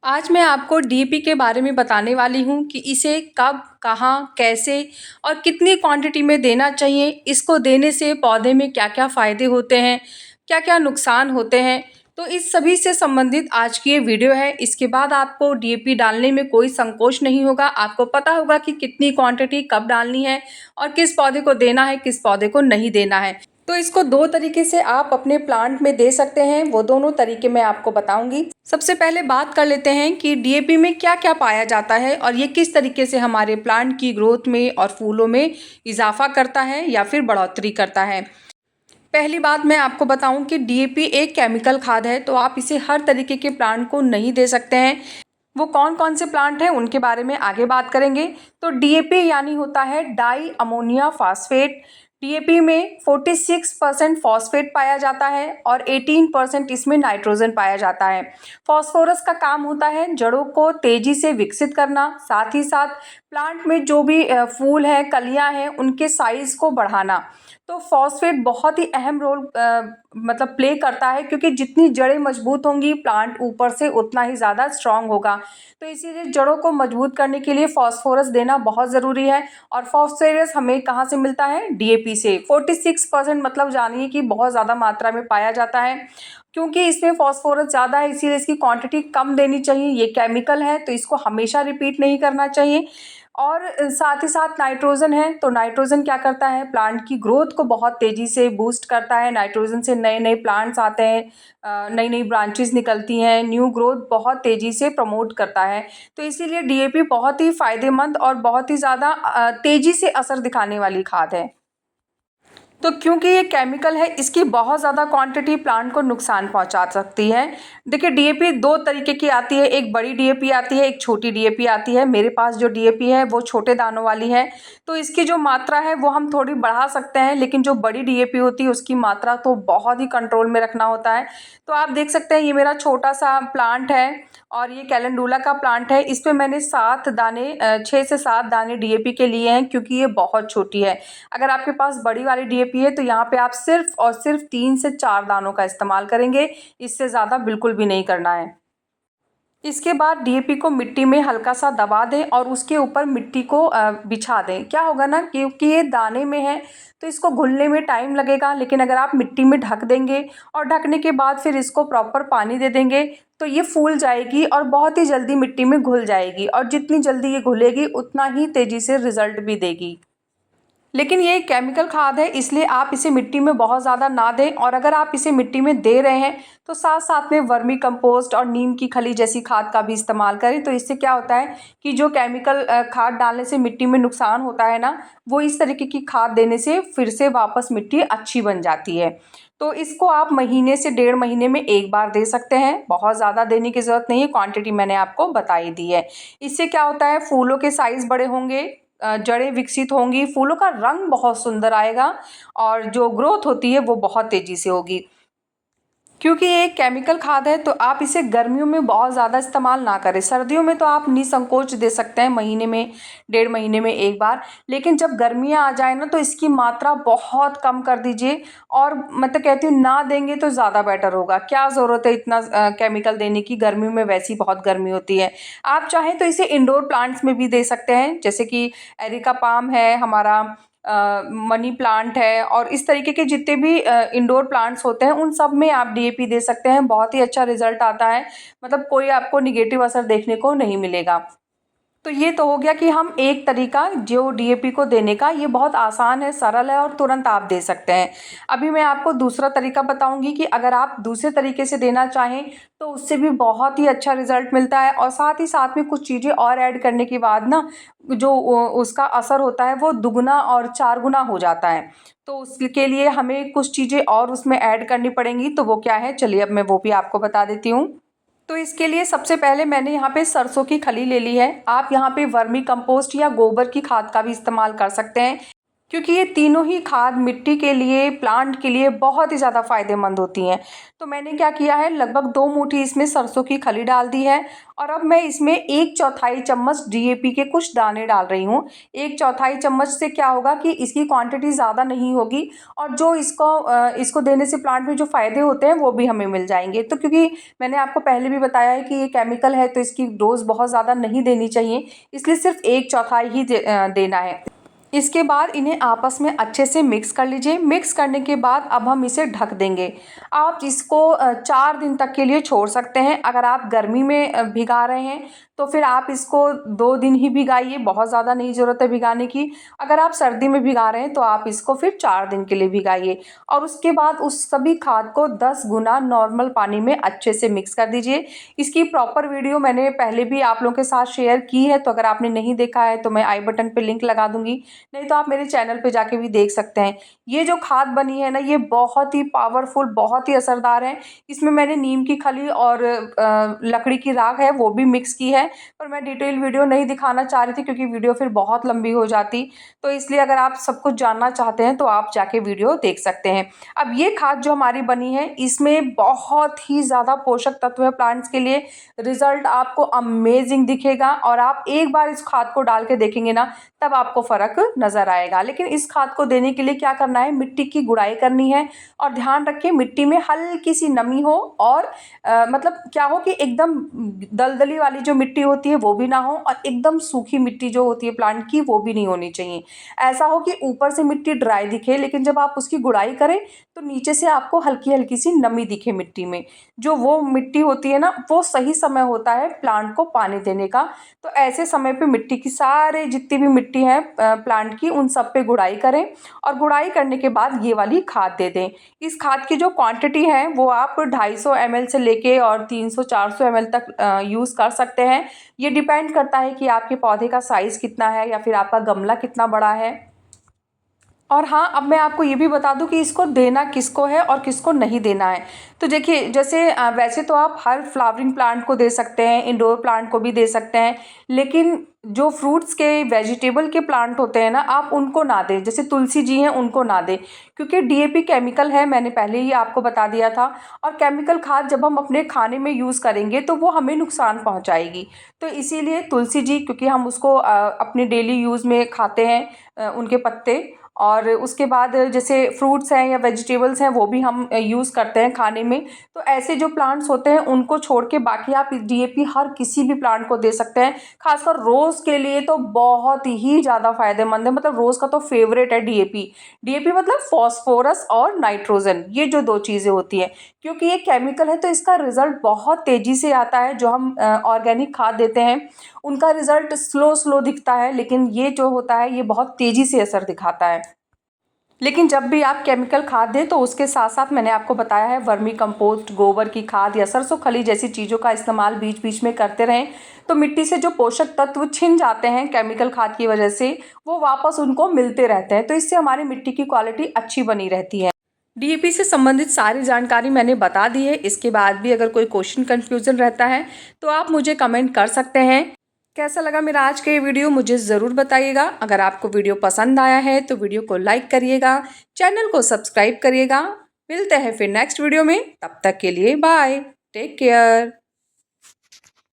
आज मैं आपको डीएपी के बारे में बताने वाली हूँ कि इसे कब, कहाँ, कैसे और कितनी क्वांटिटी में देना चाहिए। इसको देने से पौधे में क्या-क्या फ़ायदे होते हैं, क्या-क्या नुकसान होते हैं। तो इस सभी से संबंधित आज की ये वीडियो है। इसके बाद आपको डीएपी डालने में कोई संकोच नहीं होगा। आपको पता होगा कि कितनी क्वांटिटी कब डालनी है और किस पौधे को देना है, किस पौधे को नहीं देना है। तो इसको 2 तरीके से आप अपने प्लांट में दे सकते हैं, वो दोनों तरीके मैं आपको बताऊँगी। सबसे पहले बात कर लेते हैं कि डीएपी में क्या-क्या पाया जाता है और ये किस तरीके से हमारे प्लांट की ग्रोथ में और फूलों में इज़ाफ़ा करता है या फिर बढ़ोतरी करता है। पहली बात मैं आपको बताऊँ कि डीएपी एक केमिकल खाद है, तो आप इसे हर तरीके के प्लांट को नहीं दे सकते हैं। वो कौन-कौन से प्लांट हैं, उनके बारे में आगे बात करेंगे। तो डीएपी यानी होता है डाई अमोनिया फॉस्फेट। डीएपी में 46% फॉस्फेट पाया जाता है और 18% इसमें नाइट्रोजन पाया जाता है। फॉस्फोरस का काम होता है जड़ों को तेजी से विकसित करना, साथ ही साथ प्लांट में जो भी फूल हैं, कलियां हैं, उनके साइज को बढ़ाना। तो फॉस्फेट बहुत ही अहम रोल मतलब प्ले करता है, क्योंकि जितनी जड़ें मजबूत होंगी प्लांट ऊपर से उतना ही ज़्यादा स्ट्रांग होगा। तो इसीलिए जड़ों को मजबूत करने के लिए फॉस्फोरस देना बहुत ज़रूरी है। और फॉस्फोरस हमें कहाँ से मिलता है? डीएपी से। 46% मतलब जानिए कि बहुत ज़्यादा मात्रा में पाया जाता है। क्योंकि इसमें फॉस्फोरस ज़्यादा है, इसीलिए इसकी क्वांटिटी कम देनी चाहिए। ये केमिकल है तो इसको हमेशा रिपीट नहीं करना चाहिए। और साथ ही साथ नाइट्रोजन है, तो नाइट्रोजन क्या करता है? प्लांट की ग्रोथ को बहुत तेज़ी से बूस्ट करता है। नाइट्रोजन से नए-नए प्लांट्स आते हैं, नई-नई ब्रांचेस निकलती हैं, न्यू ग्रोथ बहुत तेज़ी से प्रमोट करता है। तो इसीलिए डीएपी बहुत ही फ़ायदेमंद और बहुत ही ज़्यादा तेज़ी से असर दिखाने वाली खाद है। तो क्योंकि ये केमिकल है, इसकी बहुत ज़्यादा क्वांटिटी प्लांट को नुकसान पहुंचा सकती है। देखिए, डीएपी 2 तरीके की आती है, एक बड़ी डीएपी आती है, एक छोटी डीएपी आती है। मेरे पास जो डीएपी है वो छोटे दानों वाली है, तो इसकी जो मात्रा है वो हम थोड़ी बढ़ा सकते हैं, लेकिन जो बड़ी डीएपी होती है उसकी मात्रा तो बहुत ही कंट्रोल में रखना होता है। तो आप देख सकते हैं, ये मेरा छोटा सा प्लांट है और ये कैलेंडुला का प्लांट है। इस पे मैंने 7 दाने 6 से 7 दाने डीएपी के लिए हैं, क्योंकि ये बहुत छोटी है। अगर आपके पास बड़ी वाली डीएपी है तो यहाँ पे आप सिर्फ और सिर्फ 3 से 4 दानों का इस्तेमाल करेंगे, इससे ज़्यादा बिल्कुल भी नहीं करना है। इसके बाद डीएपी को मिट्टी में हल्का सा दबा दें और उसके ऊपर मिट्टी को बिछा दें। क्या होगा ना, क्योंकि ये दाने में है तो इसको घुलने में टाइम लगेगा, लेकिन अगर आप मिट्टी में ढक देंगे और ढकने के बाद फिर इसको प्रॉपर पानी दे देंगे तो ये फूल जाएगी और बहुत ही जल्दी मिट्टी में घुल जाएगी, और जितनी जल्दी ये घुलेगी उतना ही तेज़ी से रिजल्ट भी देगी। लेकिन ये एक केमिकल खाद है, इसलिए आप इसे मिट्टी में बहुत ज़्यादा ना दें। और अगर आप इसे मिट्टी में दे रहे हैं तो साथ साथ में वर्मी कंपोस्ट और नीम की खली जैसी खाद का भी इस्तेमाल करें। तो इससे क्या होता है कि जो केमिकल खाद डालने से मिट्टी में नुकसान होता है ना, वो इस तरीके की खाद देने से फिर से वापस मिट्टी अच्छी बन जाती है। तो इसको आप महीने से 1.5 महीने में एक बार दे सकते हैं, बहुत ज़्यादा देने की ज़रूरत नहीं है, क्वांटिटी मैंने आपको बता ही दी है। इससे क्या होता है, फूलों के साइज़ बड़े होंगे, जड़ें विकसित होंगी, फूलों का रंग बहुत सुंदर आएगा और जो ग्रोथ होती है वो बहुत तेज़ी से होगी। क्योंकि ये एक केमिकल खाद है तो आप इसे गर्मियों में बहुत ज़्यादा इस्तेमाल ना करें। सर्दियों में तो आप निसंकोच दे सकते हैं, महीने में 1.5 महीने में एक बार। लेकिन जब गर्मियाँ आ जाए ना तो इसकी मात्रा बहुत कम कर दीजिए, और मैं तो कहती हूँ ना देंगे तो ज़्यादा बेटर होगा। क्या ज़रूरत है इतना केमिकल देने की, गर्मियों में वैसी बहुत गर्मी होती है। आप चाहें तो इसे इंडोर प्लांट्स में भी दे सकते हैं, जैसे कि एरिका पाम है हमारा, मनी प्लांट है, और इस तरीके के जितने भी इंडोर प्लांट्स होते हैं उन सब में आप डीएपी दे सकते हैं। बहुत ही अच्छा रिजल्ट आता है, मतलब कोई आपको निगेटिव असर देखने को नहीं मिलेगा। तो ये तो हो गया कि हम एक तरीका जो डीएपी को देने का, ये बहुत आसान है, सरल है और तुरंत आप दे सकते हैं। अभी मैं आपको दूसरा तरीका बताऊंगी कि अगर आप दूसरे तरीके से देना चाहें तो उससे भी बहुत ही अच्छा रिजल्ट मिलता है, और साथ ही साथ में कुछ चीज़ें और ऐड करने के बाद ना जो उसका असर होता है वो दुगना और 4 गुना हो जाता है। तो उसके लिए हमें कुछ चीज़ें और उसमें ऐड करनी पड़ेंगी, तो वो क्या है, चलिए अब मैं वो भी आपको बता देती हूँ। तो इसके लिए सबसे पहले मैंने यहाँ पे सरसों की खली ले ली है। आप यहाँ पे वर्मी कंपोस्ट या गोबर की खाद का भी इस्तेमाल कर सकते हैं। क्योंकि ये तीनों ही खाद मिट्टी के लिए, प्लांट के लिए बहुत ही ज़्यादा फ़ायदेमंद होती हैं। तो मैंने क्या किया है, लगभग 2 मुट्ठी इसमें सरसों की खली डाल दी है और अब मैं इसमें 1/4 चम्मच डीएपी के कुछ दाने डाल रही हूँ। 1/4 चम्मच से क्या होगा कि इसकी क्वांटिटी ज़्यादा नहीं होगी और जो इसको देने से प्लांट में जो फ़ायदे होते हैं वो भी हमें मिल जाएँगे। तो क्योंकि मैंने आपको पहले भी बताया है कि ये केमिकल है, तो इसकी डोज़ बहुत ज़्यादा नहीं देनी चाहिए, इसलिए सिर्फ़ 1/4 ही देना है। इसके बाद इन्हें आपस में अच्छे से मिक्स कर लीजिए। मिक्स करने के बाद अब हम इसे ढक देंगे। आप इसको 4 दिन तक के लिए छोड़ सकते हैं। अगर आप गर्मी में भिगा रहे हैं तो फिर आप इसको 2 दिन ही भिगाइए, बहुत ज़्यादा नहीं ज़रूरत है भिगाने की। अगर आप सर्दी में भिगा रहे हैं तो आप इसको फिर 4 दिन के लिए भिगाइए और उसके बाद उस सभी खाद को 10 गुना नॉर्मल पानी में अच्छे से मिक्स कर दीजिए। इसकी प्रॉपर वीडियो मैंने पहले भी आप लोगों के साथ शेयर की है, तो अगर आपने नहीं देखा है तो मैं आई बटन पे लिंक लगा दूँगी, नहीं तो आप मेरे चैनल पे जाके भी देख सकते हैं। ये जो खाद बनी है ना, ये बहुत ही पावरफुल, बहुत ही असरदार है। इसमें मैंने नीम की खली और लकड़ी की राख है वो भी मिक्स की है, पर मैं डिटेल वीडियो नहीं दिखाना चाह रही थी क्योंकि वीडियो फिर बहुत लंबी हो जाती। तो इसलिए अगर आप सब कुछ जानना चाहते हैं तो आप जाके वीडियो देख सकते हैं। अब ये खाद जो हमारी बनी है, इसमें बहुत ही ज़्यादा पोषक तत्व है प्लांट्स के लिए। रिजल्ट आपको अमेजिंग दिखेगा और आप एक बार इस खाद को डाल के देखेंगे ना, तब आपको फ़र्क नज़र आएगा। लेकिन इस खाद को देने के लिए क्या करना है, मिट्टी की गुड़ाई करनी है और ध्यान रखिए मिट्टी में हल्की सी नमी हो और मतलब क्या हो कि एकदम दलदली वाली जो मिट्टी होती है वो भी ना हो और एकदम सूखी मिट्टी जो होती है प्लांट की वो भी नहीं होनी चाहिए। ऐसा हो कि ऊपर से मिट्टी ड्राई दिखे, लेकिन जब आप उसकी गुड़ाई करें तो नीचे से आपको हल्की हल्की सी नमी दिखे मिट्टी में। जो वो मिट्टी होती है ना, वो सही समय होता है प्लांट को पानी देने का। तो ऐसे समय पे मिट्टी की सारे जितनी भी मिट्टी है प्लांट की, उन सब पे गुड़ाई करें और गुड़ाई करने के बाद ये वाली खाद दे दें। इस खाद की जो क्वांटिटी है वो आप 250 ml से लेके और 300-400 ml तक यूज़ कर सकते हैं। ये डिपेंड करता है कि आपके पौधे का साइज़ कितना है या फिर आपका गमला कितना बड़ा है। और हाँ, अब मैं आपको ये भी बता दूं कि इसको देना किसको है और किसको नहीं देना है। तो देखिए, जैसे वैसे तो आप हर फ्लावरिंग प्लांट को दे सकते हैं, इंडोर प्लांट को भी दे सकते हैं, लेकिन जो फ्रूट्स के, वेजिटेबल के प्लांट होते हैं ना, आप उनको ना दें। जैसे तुलसी जी हैं, उनको ना दें, क्योंकि डीएपी केमिकल है, मैंने पहले ही आपको बता दिया था। और केमिकल खाद जब हम अपने खाने में यूज़ करेंगे तो वो हमें नुकसान पहुँचाएगी। तो इसीलिए तुलसी जी, क्योंकि हम उसको अपने डेली यूज़ में खाते हैं, उनके पत्ते, और उसके बाद जैसे फ्रूट्स हैं या वेजिटेबल्स हैं वो भी हम यूज़ करते हैं खाने में। तो ऐसे जो प्लांट्स होते हैं उनको छोड़ के बाकी आप डीएपी हर किसी भी प्लांट को दे सकते हैं। खासकर रोज़ के लिए तो बहुत ही ज़्यादा फायदेमंद है, मतलब रोज़ का तो फेवरेट है डीएपी। डीएपी मतलब फॉस्फोरस और नाइट्रोजन, ये जो 2 चीज़ें होती हैं। क्योंकि ये केमिकल है तो इसका रिजल्ट बहुत तेज़ी से आता है। जो हम ऑर्गेनिक खाद देते हैं उनका रिजल्ट स्लो स्लो दिखता है, लेकिन ये जो होता है ये बहुत तेज़ी से असर दिखाता है। लेकिन जब भी आप केमिकल खाद दें तो उसके साथ साथ मैंने आपको बताया है वर्मी कंपोस्ट, गोबर की खाद या सरसों खली जैसी चीज़ों का इस्तेमाल बीच बीच में करते रहें। तो मिट्टी से जो पोषक तत्व छिन जाते हैं केमिकल खाद की वजह से, वो वापस उनको मिलते रहते हैं। तो इससे हमारी मिट्टी की क्वालिटी अच्छी बनी रहती है। डीएपी से संबंधित सारी जानकारी मैंने बता दी है। इसके बाद भी अगर कोई क्वेश्चन, कन्फ्यूज़न रहता है तो आप मुझे कमेंट कर सकते हैं। कैसा लगा मेरा आज का ये वीडियो, मुझे ज़रूर बताइएगा। अगर आपको वीडियो पसंद आया है तो वीडियो को लाइक करिएगा, चैनल को सब्सक्राइब करिएगा। मिलते हैं फिर नेक्स्ट वीडियो में, तब तक के लिए बाय, टेक केयर।